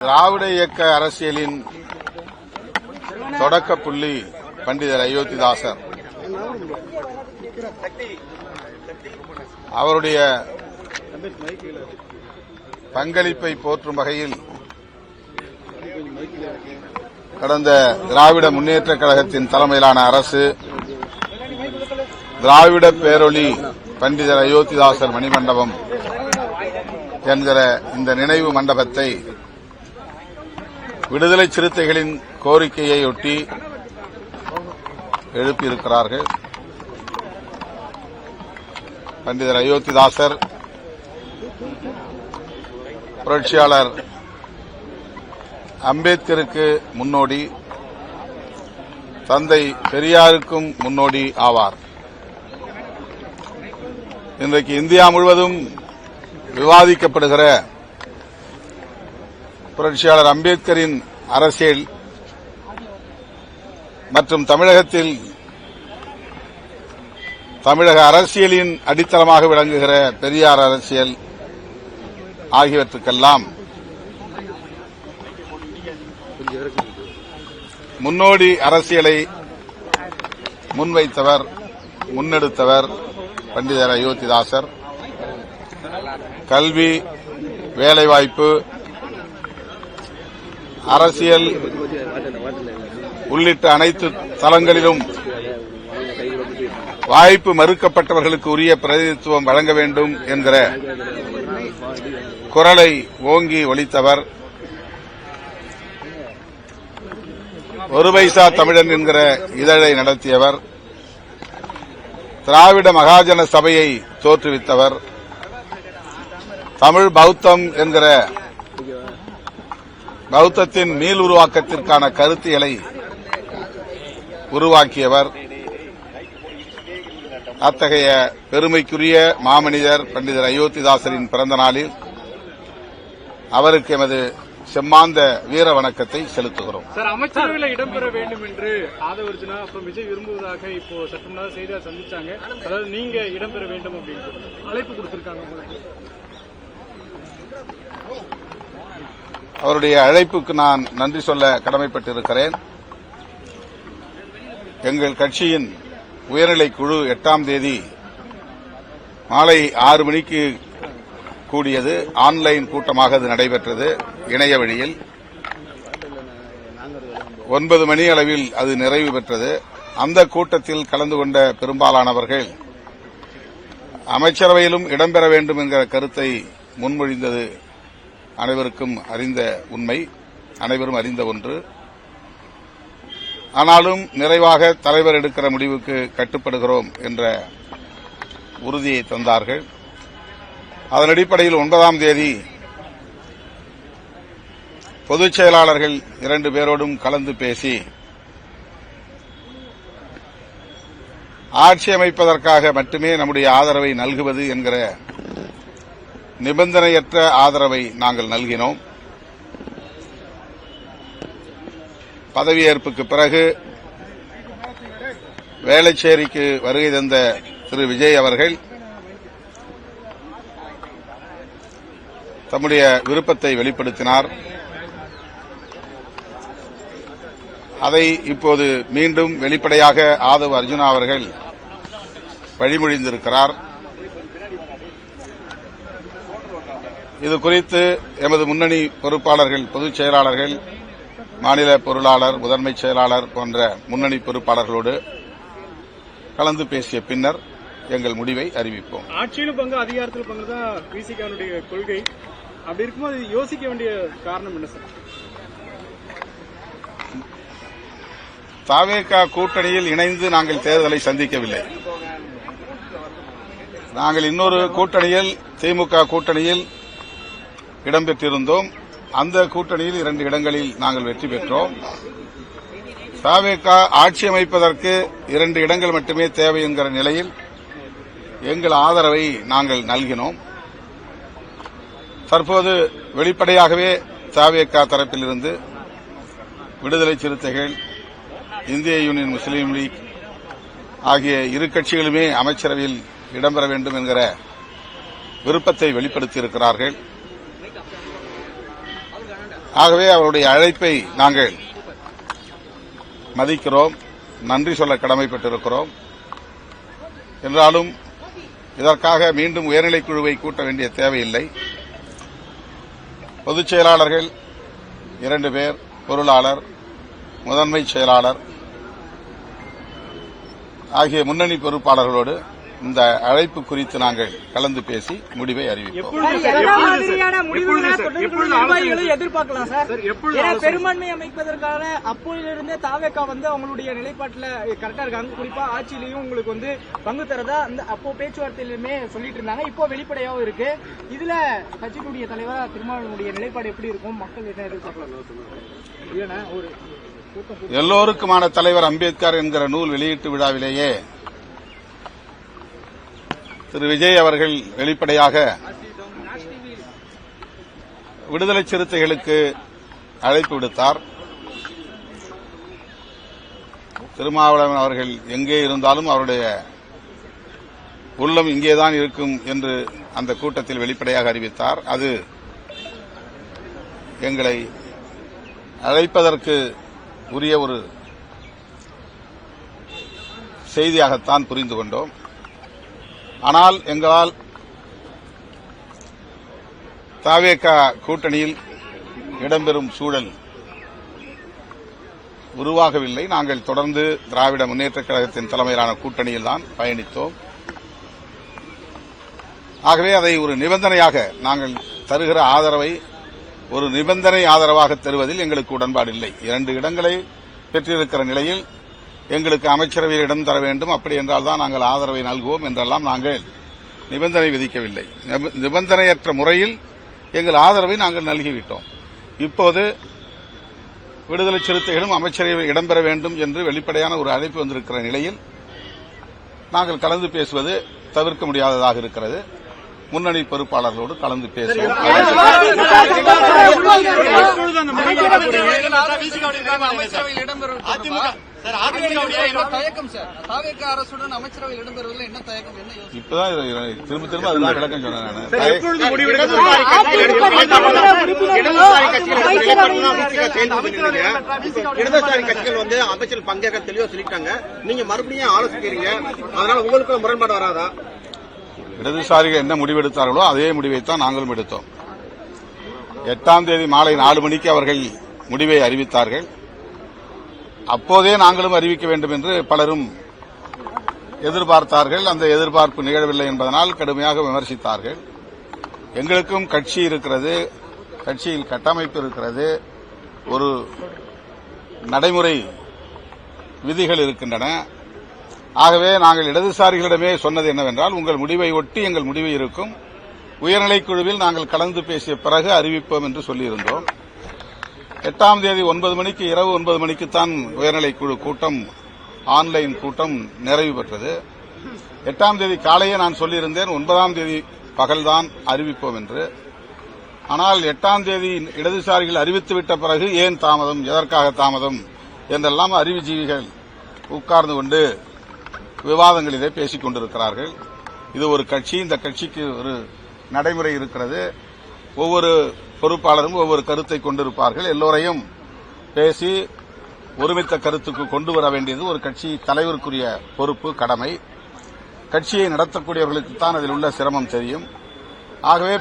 திராவிட இயக்க அரசியலின் தொடக்க புள்ளி பண்டிதர் அயோத்திதாசர். அவருடைய பங்களிப்பை போற்றும் வகையில் கடந்த திராவிட முன்னேற்றக் கழகத்தின் தலைமையிலான அரசு திராவிட பேரொளி பண்டிதர் அயோத்திதாசர் மணிமண்டபம் என்கிற இந்த நினைவு மண்டபத்தை விடுதலை சிறுத்தைகளின் கோரிக்கையொட்டி எழுப்பியிருக்கிறார்கள். பண்டிதர் அயோத்திதாசர் புரட்சியாளர் அம்பேத்கருக்கு முன்னோடி, தந்தை பெரியாருக்கும் முன்னோடி ஆவார். இன்றைக்கு இந்தியா முழுவதும் விவாதிக்கப்படுகிற புரட்சியாளர் அம்பேத்கரின் அரசியல் மற்றும் தமிழகத்தில் தமிழக அரசியலின் அடித்தளமாக விளங்குகிற பெரியார் அரசியல் ஆகியவற்றுக்கெல்லாம் முன்னோடி அரசியலை முன்வைத்தவர், முன்னெடுத்தவர் பண்டிதர் அயோத்திதாசர். கல்வி, வேலைவாய்ப்பு, அரசியல் உள்ளிட்ட அனைத்து தளங்களிலும் வாய்ப்பு மறுக்கப்பட்டவர்களுக்கு உரிய பிரதிநிதித்துவம் வழங்க வேண்டும் என்கிற குரலை ஓங்கி ஒலித்தவர். ஒரு பைசா தமிழன் என்கிற இதழை நடத்தியவர். திராவிட மகாஜன சபையை தோற்றுவித்தவர். தமிழ் பௌத்தம் என்கிற பௌத்தத்தின் மீள் உருவாக்கத்திற்கான கருத்தியலை உருவாக்கியவர். அத்தகைய பெருமைக்குரிய மாமனிதர் பண்டிதர் அயோத்திதாசரின் பிறந்த நாளில் அவருக்கு எமது செம்மாந்த வீர வணக்கத்தை செலுத்துகிறோம். சார், அமைச்சரவையில் இடம்பெற வேண்டும் என்று ஆதவர்ஜுனா அப்புறம் விஜய் விரும்புவதாக இப்போ சட்டமன்ற செய்தியாளர் சந்திச்சாங்க. அதாவது நீங்க இடம்பெற வேண்டும் அப்படின்னு அழைப்பு கொடுத்திருக்காங்க. அவருடைய அழைப்புக்கு நான் நன்றி சொல்ல கடமைப்பட்டிருக்கிறேன். எங்கள் கட்சியின் உயர்நிலைக் குழு 8ஆம் தேதி மாலை 6 மணிக்கு கூடியது. ஆன்லைன் கூட்டமாக அது நடைபெற்றது. இணைய வழியில் 9 மணி அளவில் அது நிறைவு பெற்றது. அந்த கூட்டத்தில் கலந்து கொண்ட பெரும்பாலானவர்கள் அமைச்சரவையிலும் இடம்பெற வேண்டும் என்கிற கருத்தை முன்மொழிந்தது அனைவருக்கும் அறிந்த உண்மை, அனைவரும் அறிந்த ஒன்று. ஆனாலும் நிறைவாக தலைவர் எடுக்கிற முடிவுக்கு கட்டுப்படுகிறோம் என்ற உறுதியை தந்தார்கள். அதன் அடிப்படையில் 9ஆம் தேதி பொதுச் செயலாளர்கள் 2 பேரோடும் கலந்து பேசி ஆட்சி அமைப்பதற்காக மட்டுமே நம்முடைய ஆதரவை நல்குவது என்கிற நிபந்தனையற்ற ஆதரவை நாங்கள் நல்கினோம். பதவியேற்புக்கு பிறகு வேளச்சேரிக்கு வருகை தந்த திரு விஜய் அவர்கள் தம்முடைய விருப்பத்தை வெளிப்படுத்தினார். அதை இப்போது மீண்டும் வெளிப்படையாக ஆதவ் அர்ஜுனா அவர்கள் வழிமொழிந்திருக்கிறார். இது குறித்து எமது முன்னணி பொறுப்பாளர்கள், பொதுச் செயலாளர்கள், மாநில பொருளாளர், முதன்மைச் செயலாளர் போன்ற முன்னணி பொறுப்பாளர்களோடு கலந்து பேசிய பின்னர் எங்கள் முடிவை அறிவிப்போம். ஆட்சியிலும் பங்கு, அதிகாரத்தில் பங்கு தான் விசிகாவுடைய கொள்கை. அப்படி இருக்கும்போது யோசிக்க வேண்டிய காரணம் என்ன சார்? தவேக கூட்டணியில் இணைந்து நாங்கள் தேர்தலை சந்திக்கவில்லை. நாங்கள் இன்னொரு கூட்டணியில், திமுக கூட்டணியில் இடம்பெற்றிருந்தோம். அந்த கூட்டணியில் 2 இடங்களில் நாங்கள் வெற்றி பெற்றோம். தவேக ஆட்சி அமைப்பதற்கு 2 இடங்கள் மட்டுமே தேவை என்கிற நிலையில் எங்கள் ஆதரவை நாங்கள் நல்கினோம். தற்போது வெளிப்படையாகவே தவேக தரப்பிலிருந்து விடுதலை சிறுத்தைகள், இந்திய யூனியன் முஸ்லீம் லீக் ஆகிய இரு கட்சிகளுமே அமைச்சரவையில் இடம்பெற வேண்டும் என்கிற விருப்பத்தை வெளிப்படுத்தியிருக்கிறார்கள். ஆகவே அவருடைய அழைப்பை நாங்கள் மதிக்கிறோம், நன்றி சொல்ல கடமைப்பட்டிருக்கிறோம். என்றாலும் இதற்காக மீண்டும் உயர்நிலைக் குழுவை கூட்ட வேண்டிய தேவையில்லை. பொதுச் செயலாளர்கள் 2 பேர், பொருளாளர், முதன்மை செயலாளர் ஆகிய முன்னணி பொறுப்பாளர்களோடு இந்த அழைப்பு குறித்து நாங்கள் கலந்து பேசி முடிவை அறிவிப்போம். எதிர்பார்க்கலாம் சார். பெரும்பான்மை அமைப்பதற்கான அப்போதிலிருந்தே தாவேகா அவங்களுடைய நிலைப்பாட்டில் கரெக்டா இருக்காங்க. குறிப்பா ஆட்சியிலையும் உங்களுக்கு பங்கு தரதா அப்போ பேச்சுவார்த்தையிலுமே சொல்லிட்டு இருந்தாங்க. இப்போ வெளிப்படையாவும் இருக்கு. இதுல கட்சியினுடைய தலைவரா திருமாவளவனுடைய நிலைப்பாடு எப்படி இருக்கும்? மக்கள் என்ன எதிர்பார்க்கலாம்? ஒரு எல்லோருக்குமான தலைவர் அம்பேத்கர் என்கிற நூல் வெளியீட்டு விழாவிலேயே திரு விஜய் அவர்கள் வெளிப்படையாக விடுதலை சிறுத்தைகளுக்கு அழைப்பு விடுத்தார். திருமாவளவன் அவர்கள் எங்கே இருந்தாலும் அவருடைய உள்ளம் இங்கேதான் இருக்கும் என்று அந்த கூட்டத்தில் வெளிப்படையாக அறிவித்தார். அது எங்களை அழைப்பதற்கு உரிய ஒரு செய்தியாகத்தான் புரிந்து கொண்டோம். ஆனால் எங்களால் தாவேகா கூட்டணியில் இடம்பெறும் சூழல் உருவாகவில்லை. நாங்கள் தொடர்ந்து திராவிட முன்னேற்றக் கழகத்தின் தலைமையிலான கூட்டணியில் தான் பயணித்தோம். ஆகவே அதை ஒரு நிபந்தனையாக நாங்கள் தருகிற ஆதரவை ஒரு நிபந்தனை ஆதரவாக தருவதில் எங்களுக்கு உடன்பாடு இல்லை. 2 இடங்களை பெற்றிருக்கிற நிலையில் எங்களுக்கு அமைச்சரவையில் இடம் தர வேண்டும், அப்படி என்றால் தான் நாங்கள் ஆதரவை நல்குவோம் என்றெல்லாம் நாங்கள் நிபந்தனை விதிக்கவில்லை. நிபந்தனையற்ற முறையில் எங்கள் ஆதரவை நாங்கள் நல்கிவிட்டோம். இப்போது விடுதலை சிறுத்தைகளும் அமைச்சரவையில் இடம்பெற வேண்டும் என்று வெளிப்படையான ஒரு அழைப்பு வந்திருக்கிற நிலையில் நாங்கள் கலந்து பேசுவது தவிர்க்க முடியாததாக இருக்கிறது. முன்னணி பொறுப்பாளர்களோடு கலந்து பேசுவோம். இப்பதான் திரும்ப திரும்ப அதுதான் விளக்கம் சொன்னேன். இடதுசாரி கட்சிகள் அமைச்சர் பங்கேற்க தெளிவா சொல்லிட்டாங்க. நீங்க மறுபடியும் ஆலோசிக்கிறீங்க, அதனால உங்களுக்கு முரண்பாடு வராதா? இடதுசாரிகள் என்ன முடிவெடுத்தார்களோ அதே முடிவைத்தான் நாங்களும் எடுத்தோம். 8ஆம் தேதி மாலை 4 மணிக்கு அவர்கள் முடிவை அறிவித்தார்கள். அப்போதே நாங்களும் அறிவிக்க வேண்டும் என்று பலரும் எதிர்பார்த்தார்கள். அந்த எதிர்பார்ப்பு நிகழவில்லை என்பதனால் கடுமையாக விமர்சித்தார்கள். எங்களுக்கும் கட்சி இருக்கிறது, கட்சியில் கட்டமைப்பு இருக்கிறது, ஒரு நடைமுறை விதிகள் இருக்கின்றன. ஆகவே நாங்கள் இடதுசாரிகளிடமே சொன்னது என்னவென்றால், உங்கள் முடிவை ஒட்டி எங்கள் முடிவு இருக்கும், உயர்நிலைக் குழுவில் நாங்கள் கலந்து பேசிய பிறகு அறிவிப்போம் என்று சொல்லியிருந்தோம். 8ஆம் தேதி 9 மணிக்கு, இரவு 9 மணிக்குத்தான் உயர்நிலைக் குழு கூட்டம், ஆன்லைன் கூட்டம் நிறைவு பெற்றது. 8ஆம் தேதி காலையே நான் சொல்லியிருந்தேன் 9ஆம் தேதி பகல்தான் அறிவிப்போம் என்று. ஆனால் 8ஆம் தேதி இடதுசாரிகள் அறிவித்துவிட்ட பிறகு ஏன் தாமதம், எதற்காக தாமதம் என்றெல்லாம் அறிவுஜீவிகள் உட்கார்ந்து கொண்டு விவாதங்களிலே பேசிக் கொண்டிருக்கிறார்கள். இது ஒரு கட்சி, இந்த கட்சிக்கு ஒரு நடைமுறை இருக்கிறது. ஒவ்வொரு பொறுப்பாளரும் ஒவ்வொரு கருத்தை கொண்டிருப்பார்கள். எல்லோரையும் பேசி ஒருமித்த கருத்துக்கு கொண்டு வர வேண்டியது ஒரு கட்சி தலைவருக்குரிய பொறுப்பு, கடமை. கட்சியை நடத்தக்கூடியவர்களுக்குத்தான் அதில் உள்ள சிரமம் தெரியும். ஆகவே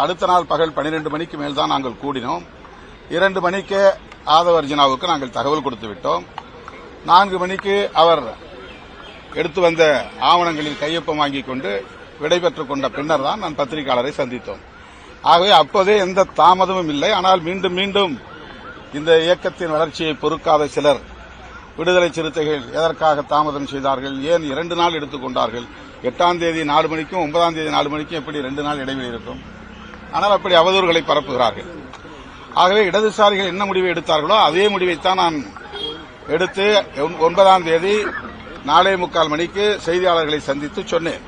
அடுத்த நாள் பகல் 12 மணிக்கு மேல்தான் நாங்கள் கூடினோம். 2 மணிக்கு ஆதவர்ஜுனாவுக்கு நாங்கள் தகவல் கொடுத்து விட்டோம். 4 மணிக்கு அவர் எடுத்து வந்த ஆவணங்களில் கையொப்பம் வாங்கிக் கொண்டு விடைபெற்றுக் கொண்ட பின்னர் தான் நான் பத்திரிகையாளரை சந்தித்தோம். ஆகவே அப்போதே எந்த தாமதமும் இல்லை. ஆனால் மீண்டும் மீண்டும் இந்த இயக்கத்தின் வளர்ச்சியை பொறுக்காத சிலர், விடுதலை சிறுத்தைகள் எதற்காக தாமதம் செய்தார்கள், ஏன் 2 நாள் எடுத்துக் கொண்டார்கள், 8ஆம் தேதி 4 மணிக்கும் 9ஆம் தேதி 4 மணிக்கும் எப்படி 2 நாள் இடைவெளி இருக்கும், ஆனால் அப்படி அவதூறுகளை பரப்புகிறார்கள். ஆகவே இடதுசாரிகள் என்ன முடிவை எடுத்தார்களோ அதே முடிவைத்தான் நான் எடுத்து 9ஆம் தேதி 4:45 மணிக்கு செய்தியாளர்களை சந்தித்து சொன்னேன்.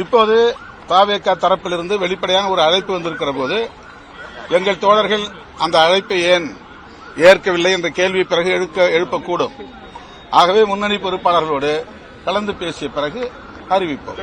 இப்போது தாவேகா தரப்பிலிருந்து வெளிப்படையான ஒரு அழைப்பு வந்திருக்கிற போது எங்கள் தோழர்கள் அந்த அழைப்பை ஏன் ஏற்கவில்லை என்ற கேள்வி பிறகு எழுப்பக்கூடும். ஆகவே முன்னணி பொறுப்பாளர்களோடு கலந்து பேசிய பிறகு அறிவிப்போம்.